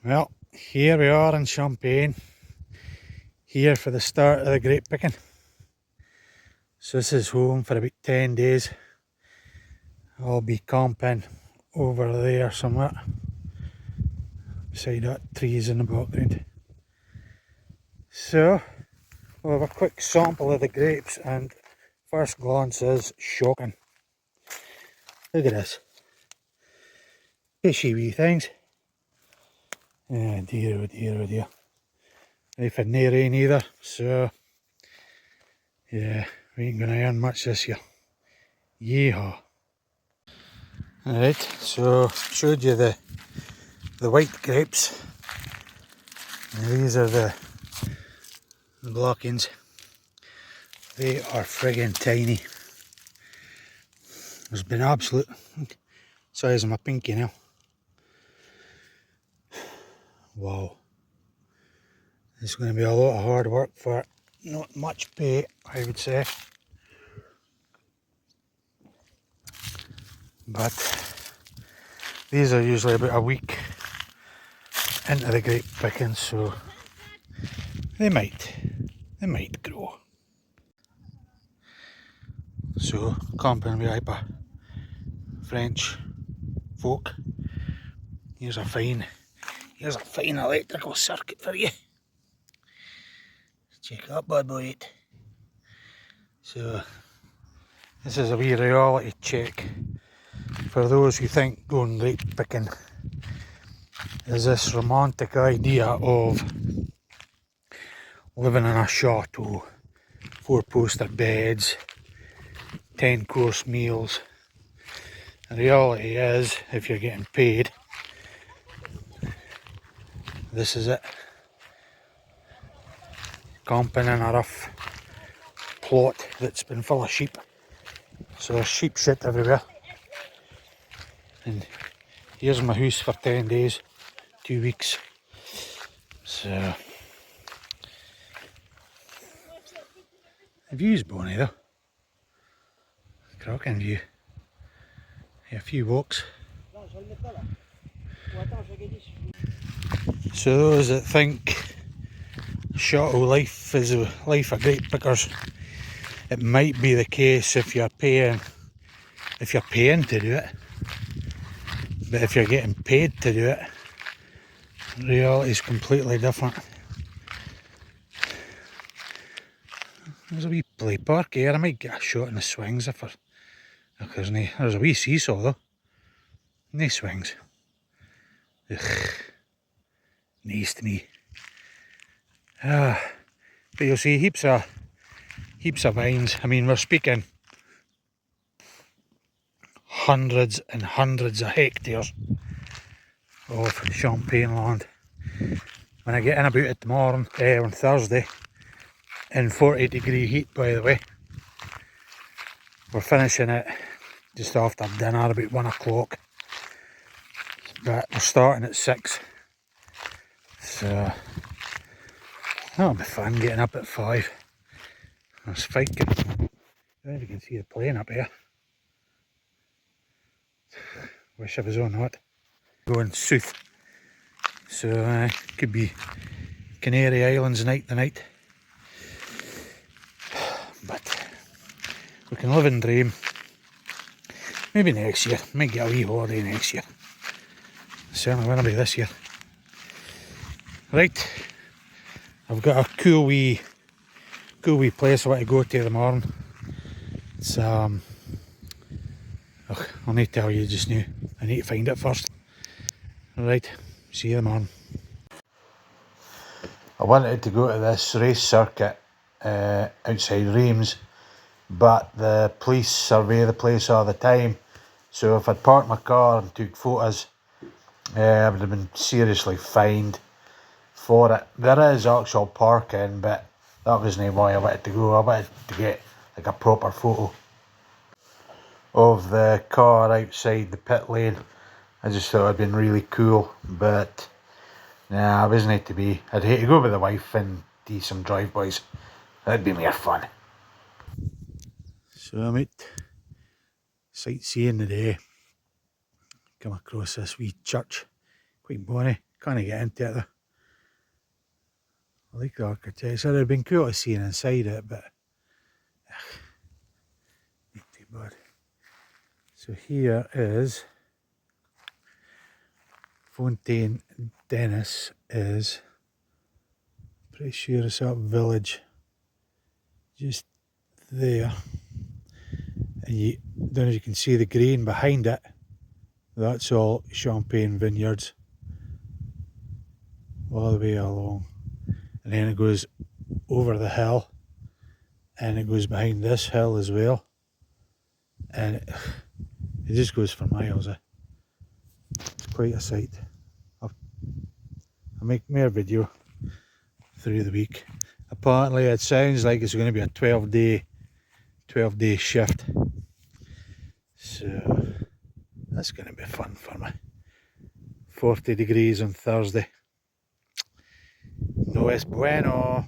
Well, here we are in Champagne, here for the start of the grape picking. So this is home for about 10 days. I'll be camping over there somewhere, beside that trees in the background. So, we'll have a quick sample of the grapes, and first glance is shocking. Look at this. Fishy wee things. Oh dear, oh dear, oh dear. They've had no rain either, so yeah, we ain't gonna earn much this year. Yeehaw. Alright, so showed you the white grapes. And these are the black ones. They are friggin' tiny. There's been absolute size of my pinky now. Wow. It's going to be a lot of hard work for not much pay, I would say. But these are usually about a week into the grape picking, so they might grow. So camping with hyper French folk. Here's a fine electrical circuit for you. Check that bad boy out. So this is a wee reality check for those who think going grape picking is this romantic idea of living in a chateau, 4-poster beds, 10-course meals. The reality is, if you're getting paid, this is it. Camping in a rough plot that's been full of sheep. So there's sheep shit everywhere. And here's my house for 10 days, 2 weeks. So the view's bonny though. Cracking view. A few walks. So those that think chateau life is a life of grape pickers, it might be the case if you're paying to do it. But if you're getting paid to do it, reality is completely different. There's a wee play park here. I might get a shot in the swings if there's a wee seesaw though. No swings. Ugh. Nice to me. But you'll see heaps of vines. I mean, we're speaking hundreds and hundreds of hectares of champagne land. When I get in about it tomorrow, on Thursday, in 40-degree heat, by the way. We're finishing it just after dinner, about 1 o'clock. But we're starting at 6. So that'll be fun, getting up at 5. There's fighting. I don't know if you can see the plane up here. Wish I was on that. Going south. So could be Canary Islands night tonight. But we can live and dream. Maybe next year. Might get a wee holiday next year. Certainly won't be this year. Right. I've got a cool wee place I want to go to tomorrow. It's I'll need to tell you just now. I need to find it first. Right, see you tomorrow. I wanted to go to this race circuit outside Reims, but the police survey the place all the time. So if I'd parked my car and took photos, I would have been seriously fined for it. There is actual parking, but that wasn't why I wanted to go. I wanted to get like a proper photo of the car outside the pit lane. I just thought it'd been really cool, but nah, I wasn't to be. I'd hate to go with the wife and do some drive-bys. That'd be more fun. So I'm out sightseeing today. Come across this wee church, quite bonny, Can't get into it though. I like the architecture. It'd have been cool to see inside it, but not too bad. So here is Fontaine Dennis is, pretty sure it's that village just there. And you don't know if you can see the green behind it. That's all champagne vineyards all the way along. And then it goes over the hill and it goes behind this hill as well. And it just goes for miles. It's quite a sight. I'll make more video through the week. Apparently it sounds like it's going to be a 12-day shift. So that's going to be fun for me. 40 degrees on Thursday. No es bueno.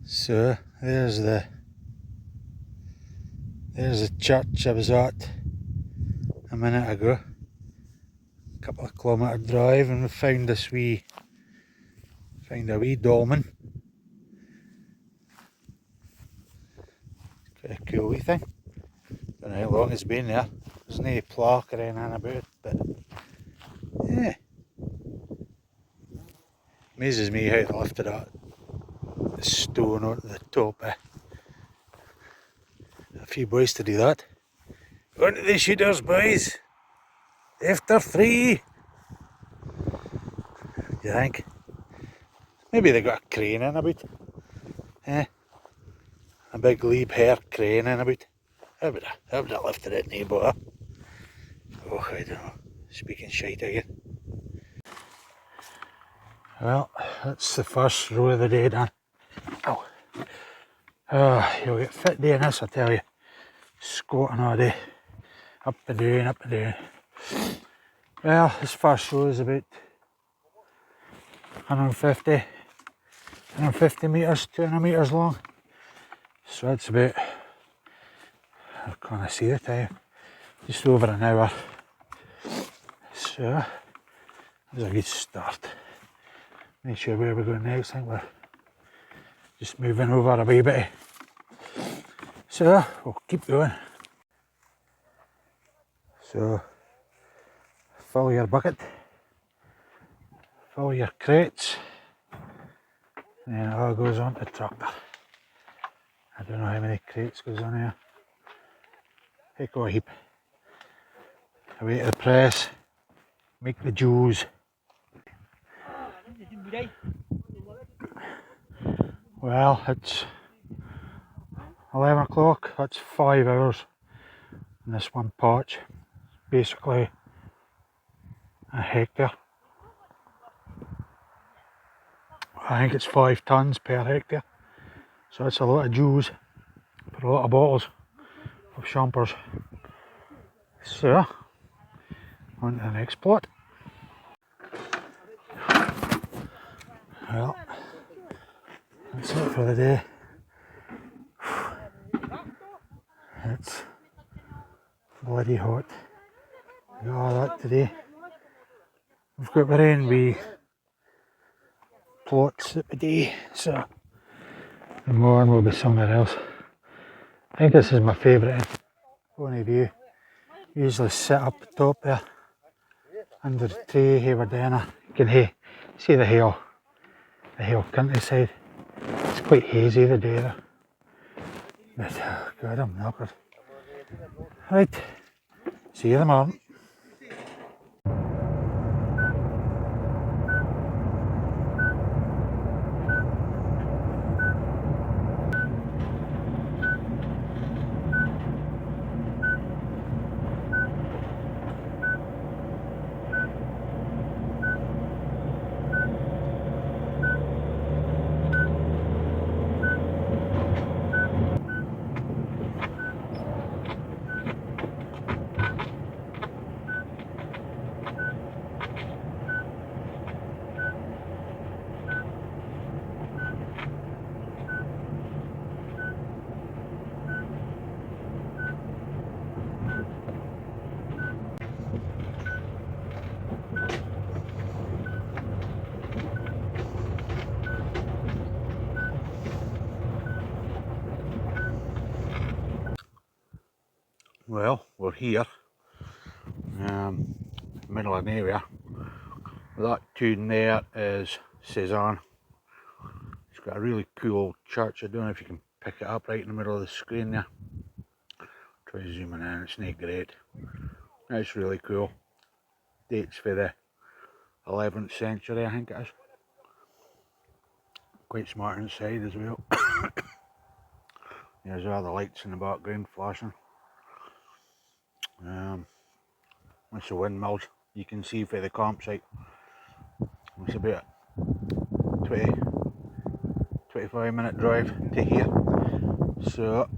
So there's the church I was at a minute ago. A couple of kilometre drive, and we found a wee dolmen. Quite a cool wee thing. Don't know how long it's been there. There's no plaque or anything about it, but yeah. Amazes me how they lifted that stone onto the top. A few boys to do that. Going to the shooters, boys. After 3. Do you think? Maybe they got a crane in about. A big leap hair crane in about. How would I lifted it, no bother? Oh, I don't know. Speaking shite again. Well, that's the first row of the day done. Oh. You'll get fit doing this, I tell you. Squatting all day. Up and down, up and down. Well, this first row is about 150 metres, 200 metres long. So that's about, I can't see the time, just over an hour. So, that's a good start. Not sure where we're going next. I think we're just moving over a wee bit. So we'll keep going. So fill your bucket, fill your crates, and then it all goes on the tractor. I don't know how many crates goes on here. Heck of a heap. Away to the press, make the juice. Well, it's 11 o'clock, that's 5 hours in this one patch. Basically a hectare. I think it's 5 tonnes per hectare. So that's a lot of juice for a lot of bottles of champers. So, on to the next plot. Well, that's it for the day. It's bloody hot. We got all that today. We've got our own wee plots at the day, so the morning will be somewhere else. I think this is my favourite point of view. Usually sit up top there under the tree here with dinner. You can see the hill countryside. It's quite hazy the day there. But oh God, I'm knackered. Right, see you in the morning. Well, we're here, middle of nowhere. That tune there is Cezanne. It's got a really cool old church. I don't know if you can pick it up right in the middle of the screen there. Try zooming in, it's not great. It's really cool. Dates for the 11th century, I think it is. Quite smart inside as well. There's all the lights in the background flashing. That's the windmills you can see for the campsite. It's about a 25-minute drive to here. So,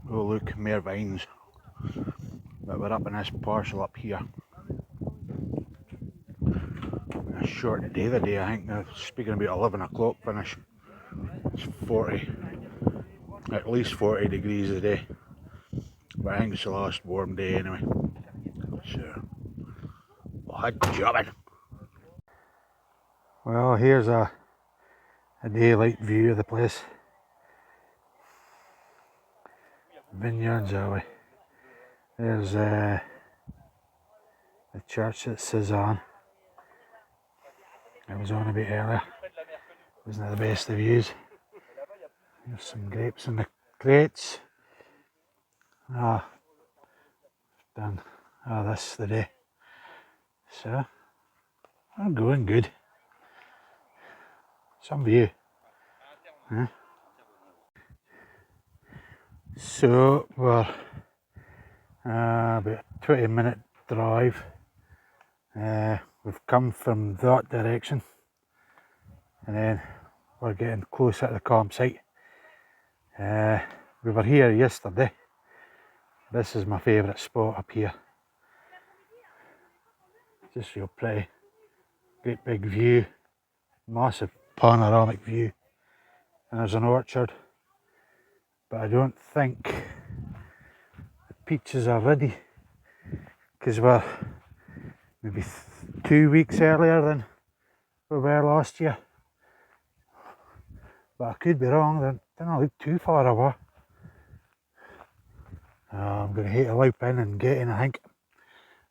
oh look, more vines. But we're up in this parcel up here. A short day today, I think. They're speaking about 11 o'clock finish. It's 40, at least 40 degrees a day. But I think it's the last warm day anyway. So, hot jobbing. Well, here's a daylight view of the place. Vineyards, are we? There's the church at Cezanne. I was on a bit earlier. Wasn't the best of views. There's some grapes in the crates. Done this today. So, I'm going good. Some view. Huh? So, we're about a 20-minute drive. We've come from that direction. And then we're getting closer to the campsite. We were here yesterday. This is my favourite spot up here. Just real pretty. Great big view. Massive panoramic view. And there's an orchard. But I don't think the peaches are ready. Because we're maybe 2 weeks earlier than we were last year. But I could be wrong, they don't look too far away. I'm going to hate to loop in and get in, I think.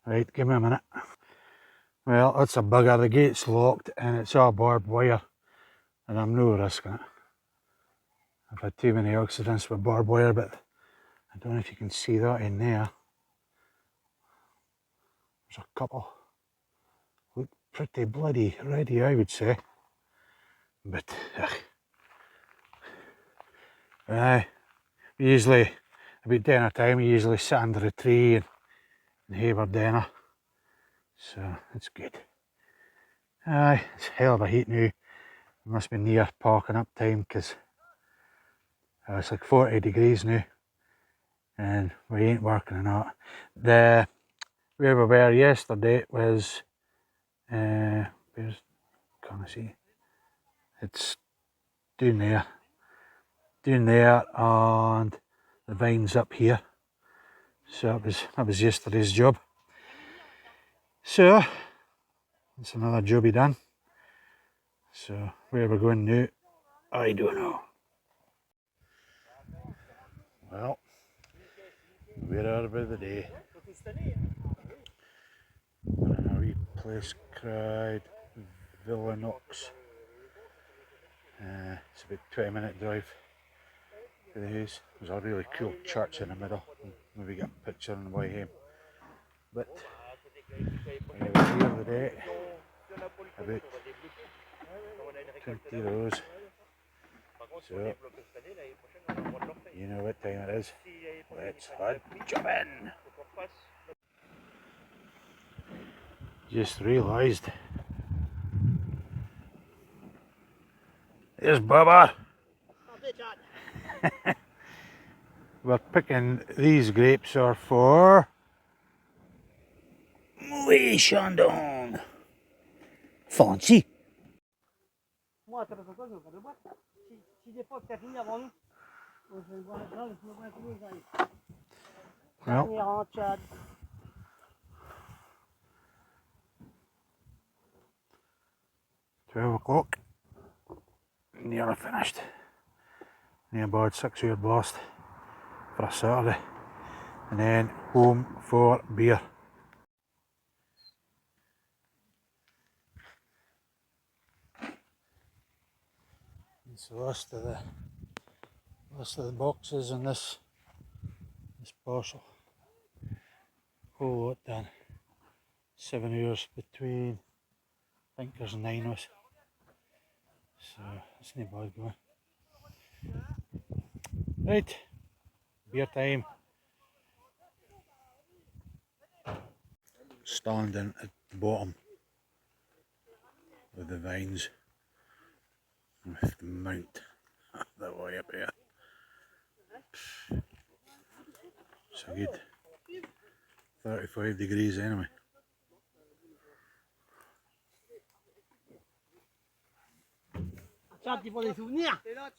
Right, give me a minute. Well, that's a bugger. The gate's locked and it's all barbed wire. And I'm no risking it. I've had too many accidents with barbed wire, but I don't know if you can see that in there. There's a couple. Look pretty bloody ready, I would say. But, we usually, about dinner time, we usually sit under a tree and have our dinner. So, it's good. It's hell of a heat now. It must be near parking up time because it's like 40 degrees now. And we ain't working on that. Where we were yesterday was, can't I see? It's down there. Down there, and the vines up here. So that was yesterday's job. So that's another jobby done. So where we're going now, I don't know. Well, we're out about the day. We're in a wee place called Villa Knox. It's about a 20-minute drive to the house. There's a really cool church in the middle. Maybe get a picture on the way home. But I was here today about 20 rows. So you know what time it is. Let's head jobbing. Just realised there's Bubba. We're picking these grapes are for Louis Chandon. Fancy. Well, Chuds. 12 o'clock. Nearly finished. Near about 6 hour blast. for a Saturday, and then home for beer. It's the list of the boxes in this parcel. Whole lot done. 7 hours between. I think there's 9 of us. So it's not bad going. Right, beer time. Standing at the bottom of the vines with the mount that way up here. So good. 35 degrees anyway.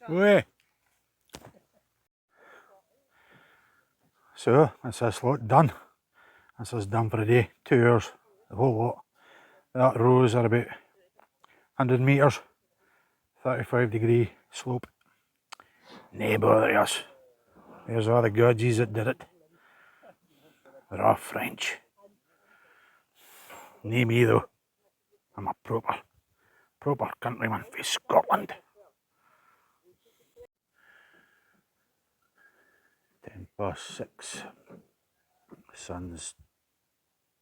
Ouais. So that's this lot done. This is done for the day. 2 hours, the whole lot. That rows are about 100 metres, 35-degree slope. Nae bother us. There's all the gudgies that did it. They're all French. Nae me though. I'm a proper countryman from Scotland. 6:10. The sun's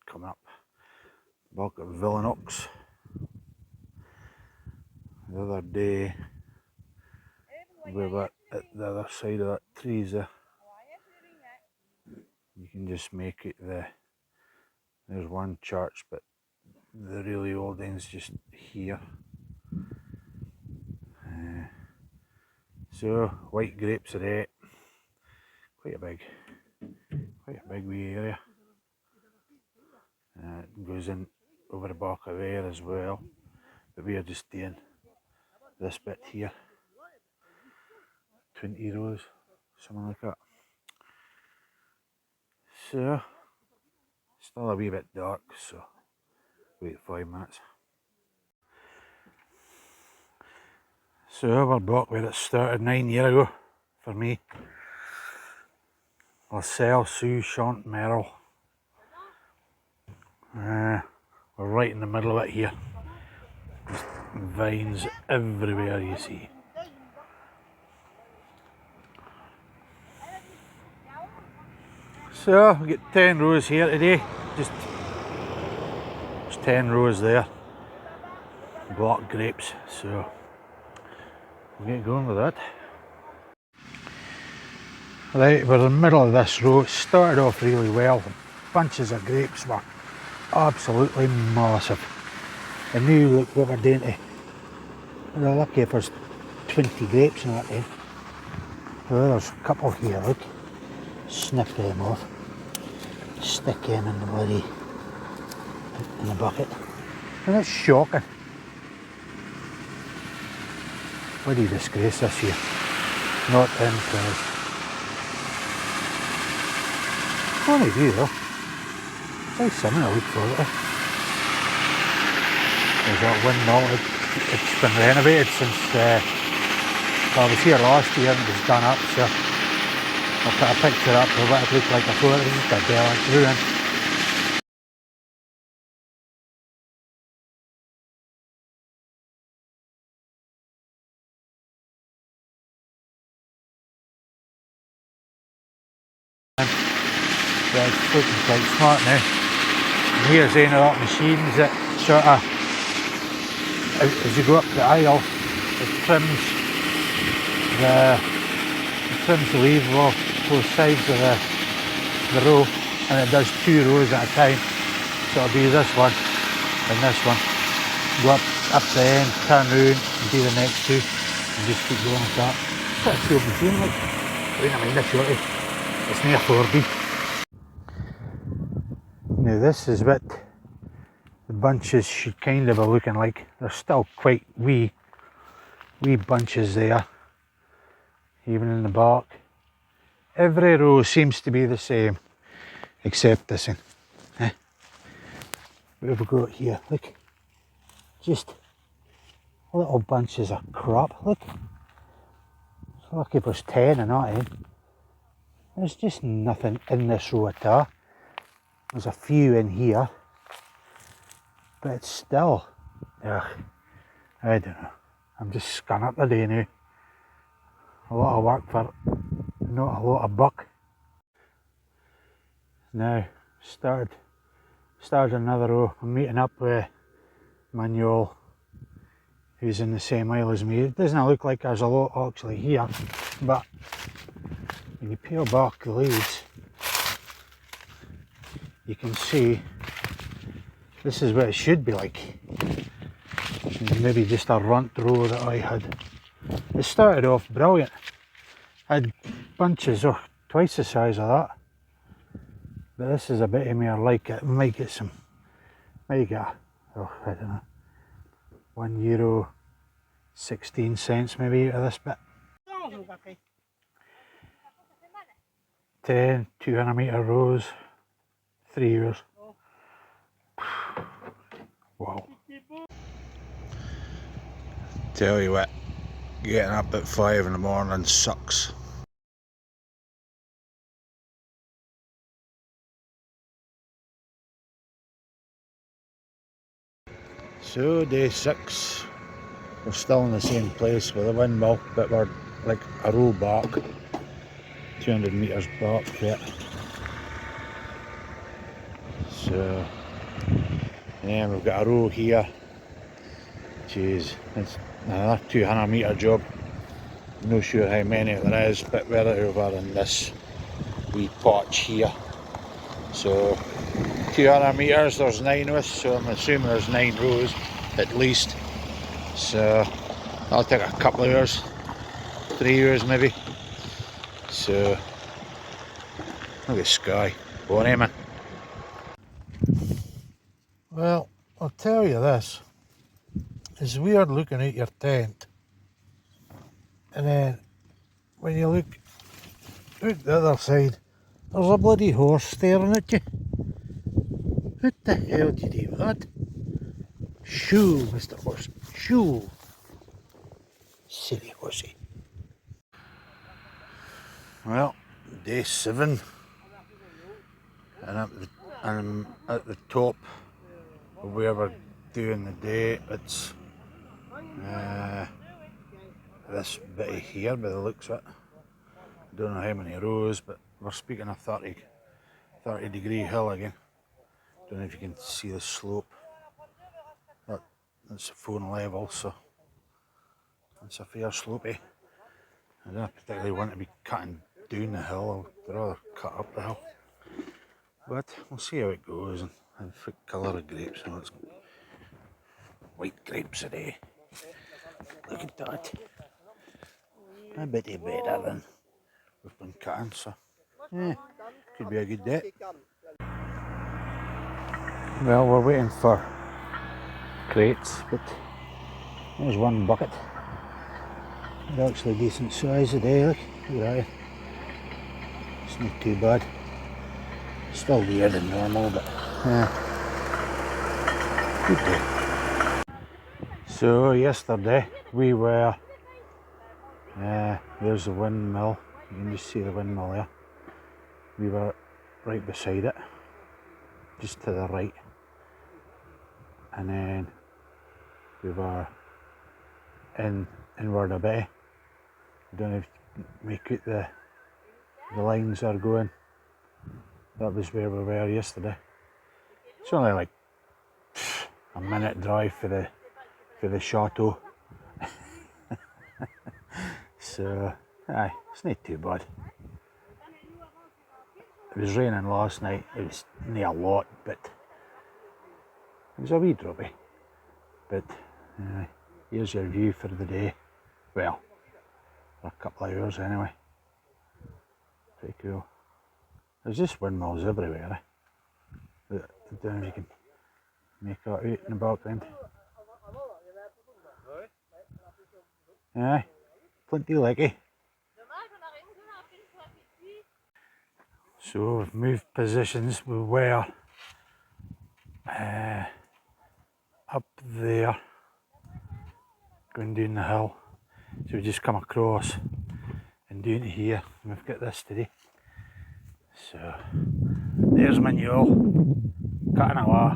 coming up. Back at Villanox. The other day we were at the other side of that trees there. You can just make it there's one church, but the really old end's just here. So white grapes are there. Quite a big wee area. It goes in over the back of there as well, but we are just doing this bit here. 20 rows, something like that. So still a wee bit dark, so wait 5 minutes. So we're back where it started 9 years ago for me. Lascelles, Sue, Chant, Merrill. We're right in the middle of it here. Just vines everywhere you see. So we get 10 rows here today. Just 10 rows there. Black grapes. So we'll get going with that. Right, we're in the middle of this row. It started off really well. The bunches of grapes were absolutely massive. And now look what we're doing to. We're lucky if there's 20 grapes in that then. Well, there's a couple here, look. Snip them off. Stick them in the bloody in the bucket. And it's shocking. Bloody disgrace this year. Not impressed. What do they do though? It's like something I look forward to. There's that windmill. It's been renovated since I was here last year and it was done up, so I'll put a picture up of what it looked like before. It was just a derelict ruin. But it's looking quite smart now. And here's one of that machines that sort of, as you go up the aisle, it trims the leaves off both sides of the row, and it does 2 rows at a time. So it'll be this one and this one. Go up the end, turn round and do the next 2 and just keep going like that. It's quite a cool machine, like. I don't mind a shorty. It's near 4B. Now this is what the bunches should kind of be looking like. They're still quite wee bunches there, even in the back. Every row seems to be the same, except this one. What have we got here? Look, just little bunches of crap. Look, it's lucky if there's 10 in that, There's just nothing in this row at all. There's a few in here, but it's still, ugh, I don't know. I'm just scanning up the day now. A lot of work for not a lot of buck. Now, started another row. I'm meeting up with Manuel, who's in the same aisle as me. It doesn't look like there's a lot actually here, but when you peel back the leaves, you can see this is what it should be like. Maybe just a runt row that I had. It started off brilliant. I had bunches of twice the size of that. But this is a bit more like it. Might get some, might get, oh, I don't know, €1.16 maybe out of this bit. 10 200 metre rows, 3 years. Wow. Tell you what, getting up at 5 in the morning sucks. So day 6, we're still in the same place with the windmill, but we're like a row back, 200 metres back yet. So, and then we've got a row here, which is it's another 200 metre job. No sure how many there is, but we're over in this wee patch here. So 200 metres, there's 9 of us, so I'm assuming there's 9 rows at least. So that'll take a couple of hours, 3 hours maybe. So look at the sky, go on here man. Well, I'll tell you this, it's weird looking at your tent and then when you look out the other side, there's a bloody horse staring at you. What the hell did you do with that? Shoo, Mr. Horse, shoo. Silly horsey. Well, day 7, and I'm at the top of where we're doing the day. It's this bit here by the looks of it. Don't know how many rows, but we're speaking of 30 degree hill again. Don't know if you can see the slope. That's a phone level, so it's a fair slopey. I don't particularly want to be cutting down the hill, I'd rather cut up the hill. But we'll see how it goes, and what colour of grapes. And it's white grapes today. Look at that. A bit better than we've been cutting, so yeah, could be a good day. Well, we're waiting for crates, but there's one bucket. They're actually decent size today, look at that. It's not too bad. Still weirder than normal, but good day. So yesterday we were, there's the windmill, you can just see the windmill there. We were right beside it, just to the right. And then we were inward a bit. I don't know if you can make out the lines are going. That was where we were yesterday. It's only like a minute drive for the chateau. So aye, it's not too bad. It was raining last night. It was not a lot, but it was a wee droppy. But here's your view for the day. Well, for a couple of hours anyway. Pretty cool. There's just windmills everywhere. I don't know if you can make that out in the background. Aye, plenty lucky. So we've moved positions. We were up there, going down the hill. So we just come across and down to here. And we've got this today. So there's my mule, cutting away.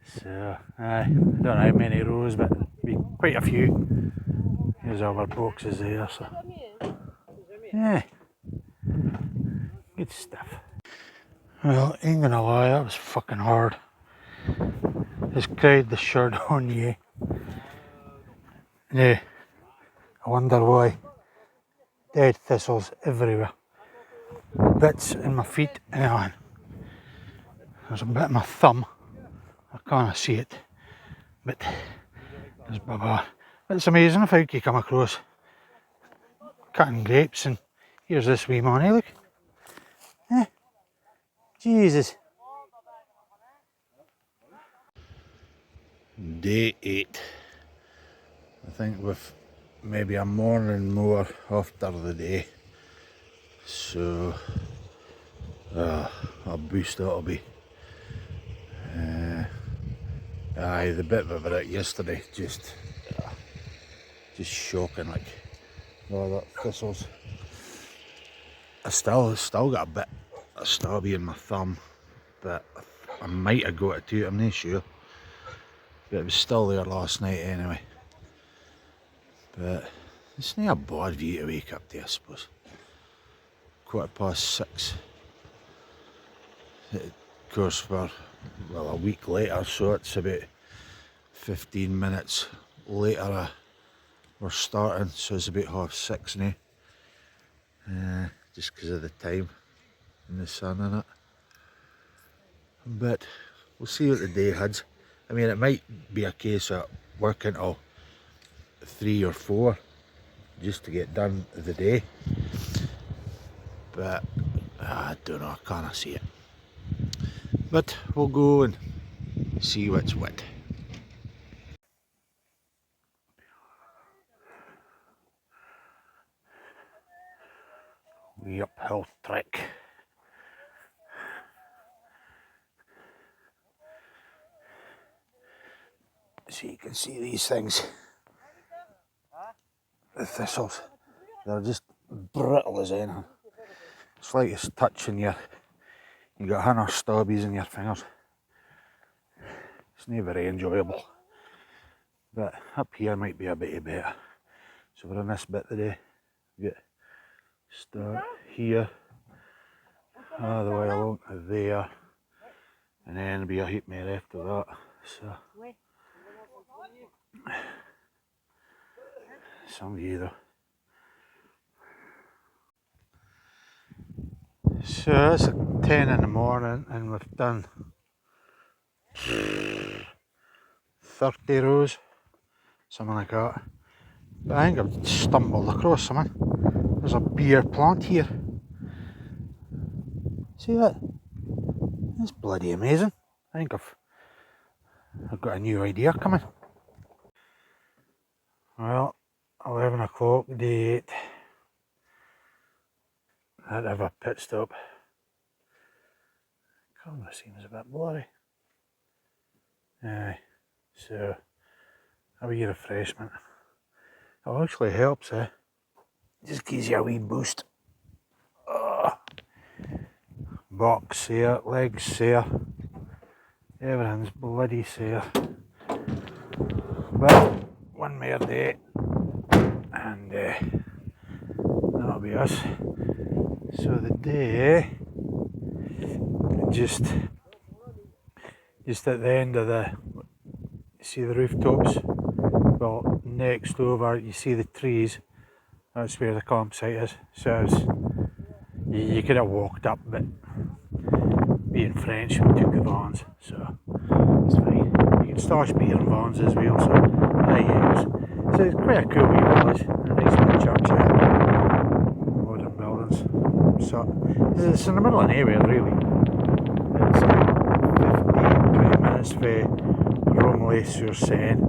So I don't know how many rows, but be quite a few. Here's all our boxes there, so yeah, good stuff. Well, ain't gonna lie, that was fucking hard. Just cried the shirt on you. Yeah, I wonder why. Dead thistles everywhere. Bits in my feet and on. There's a bit in my thumb. I can't see it. But there's baba. It's amazing how you come across cutting grapes, and here's this wee money, look. Eh, Jesus. Day 8. I think with maybe a morning more after the day. So a boost that'll be. Aye, the bit we were at yesterday, just shocking, like all that thistles. I still got a bit of stabby in my thumb, but I might have got it too, I'm not sure. But it was still there last night anyway. But it's not a bad view to wake up to, I suppose. 6:15. Of course, we're a week later, so it's about 15 minutes later we're starting, so it's about 6:30 now. Just because of the time and the sun and it. But we'll see what the day has. I mean, it might be a case of working till 3 or 4 just to get done the day. But I don't know, I can't see it. But we'll go and see what's what. The uphill trek. So you can see these things, the thistles, they're just brittle as anything. It's like it's touching you got 100 stabbies in your fingers. It's not very enjoyable, but up here might be a bit better. So we're in this bit today. We start here, all the way along to there, and then be a heap more after that. So some view though. So it's 10 in the morning and we've done 30 rows, something like that. But I think I've stumbled across something. There's a beer plant here. See that? It's bloody amazing. I think I've got a new idea coming. Well, 11 o'clock, day 8. I'd have a pit stop. Camera seems a bit blurry. Aye, so a wee refreshment. It actually helps, eh? Just gives you a wee boost. Oh. Box sore, legs sore, everything's bloody sore. But one more day and that'll be us. So the day, just at the end of you see the rooftops? Well, next over you see the trees. That's where the campsite is. So you could have walked up, but being French, we took the vans, so it's fine. You can stash beer in vans as well, so so it's quite a cool wee village, a nice wee church here, modern buildings. So it's in the middle of nowhere really. It's like 15-20 minutes for Romilly-sur-Seine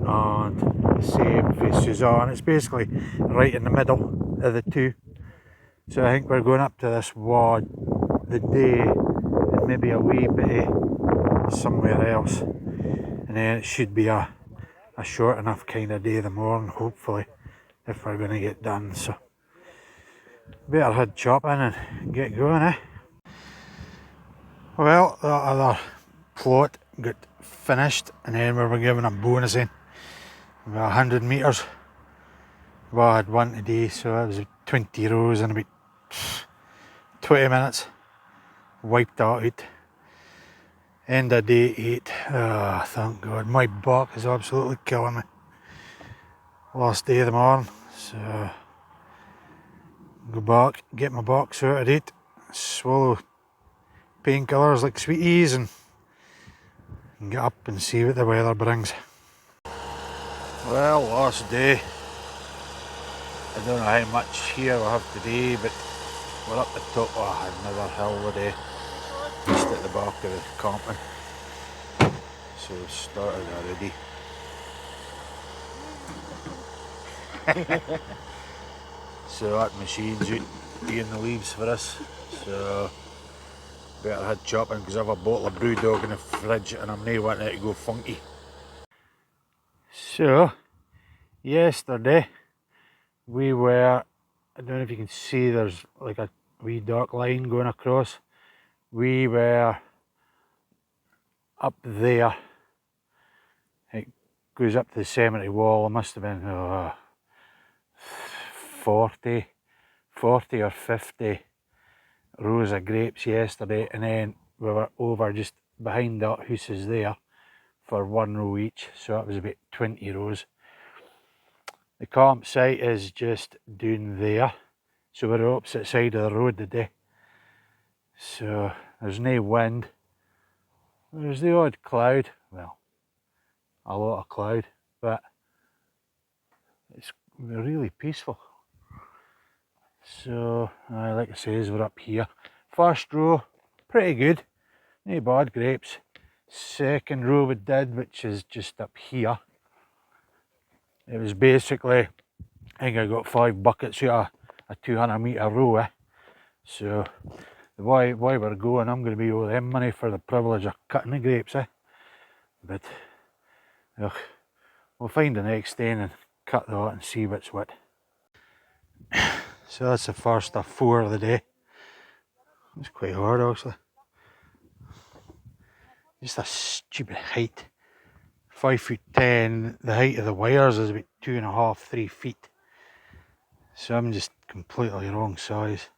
and the same for Suzanne. It's basically right in the middle of the two. So I think we're going up to this wad the day and maybe a wee bit somewhere else, and then it should be a short enough kind of day in the morning, hopefully, if we're going to get done. So Better head chopping and get going, eh? Well, that other plot got finished and then we were given a bonus in about 100 metres. Well, I had one today, so that was 20 rows in about 20 minutes. Wiped that out. End of day 8. Oh, thank God. My back is absolutely killing me. Last day of the morning, so go back, get my back sorted out, swallow painkillers like sweeties and get up and see what the weather brings. Well, last day. I don't know how much here we'll have today, but we're up the top of another hill today, just at the back of the camping. So we've started already. So that machine's out eating the leaves for us. So better head chopping because I have a bottle of brew dog in the fridge and I'm not wanting it to go funky. So yesterday we were, I don't know if you can see, there's like a wee dark line going across. We were up there. It goes up to the cemetery wall. It must have been 40 or 50 rows of grapes yesterday, and then we were over just behind that houses there for 1 row each, so that was about 20 rows. The campsite is just down there, so we're opposite side of the road today, so there's no wind. There's the odd cloud, well, a lot of cloud, but it's really peaceful. So like I say, we're up here. First row, pretty good, no bad grapes. Second row we did, which is just up here. It was basically, I think I got 5 buckets out of a 200 metre row, eh? So the way we're going, I'm going to be owe them money for the privilege of cutting the grapes, eh? But ugh, we'll find the next day and cut that and see what's what. So that's the first of 4 of the day. It's quite hard actually. Just a stupid height. 5'10", the height of the wires is about 2.5, 3 feet. So I'm just completely wrong size.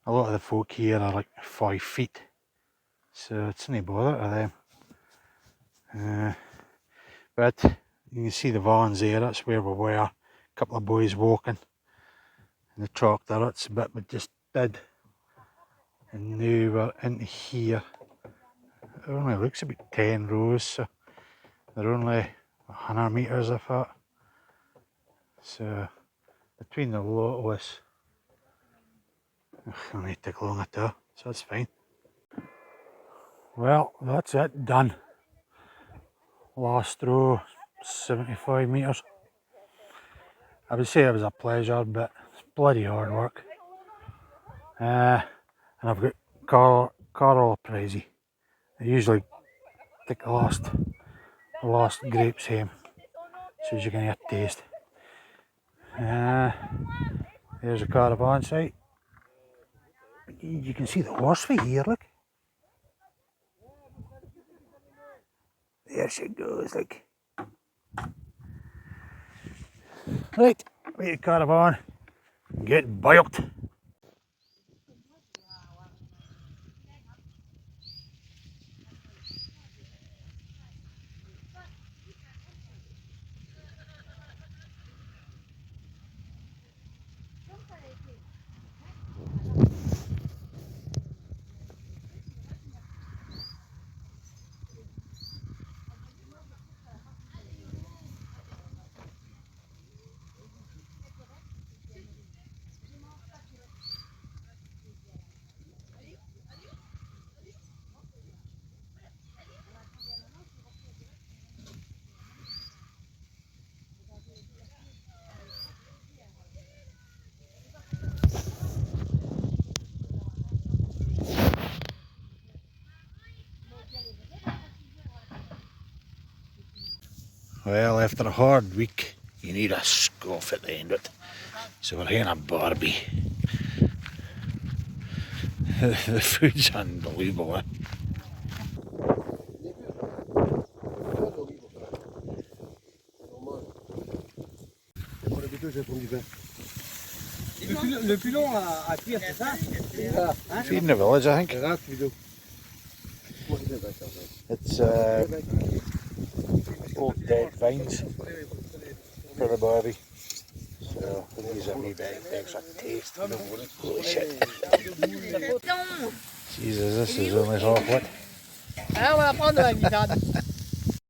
A lot of the folk here are like 5 feet. So it's no bother to them. But you can see the vans there, that's where we were. A couple of boys walking. And the tractor, that's the bit we just did. And now we're into here. It only looks about 10 rows, so they're only 100 metres I thought. So between the lot of us, it'll not take long at all, so that's fine. Well, that's it, done. Last row, 75 metres. I would say it was a pleasure, but it's bloody hard work. And I've got Carl Prezi. I usually take the last grapes home, so you can get a taste. There's a caravan site. You can see the horse feet here, look. There she goes, like. Right, wait the caravan, get bilked. Well, after a hard week, you need a scoff at the end of it. So we're having a barbie. The food's unbelievable. Le pilon à cuire, c'est ça? Feeding the village, I think. It's old dead vines for the barbie. So these are a wee bit extra taste. Holy shit. Jesus, this is only half what? Ah, on va prendre la guitare.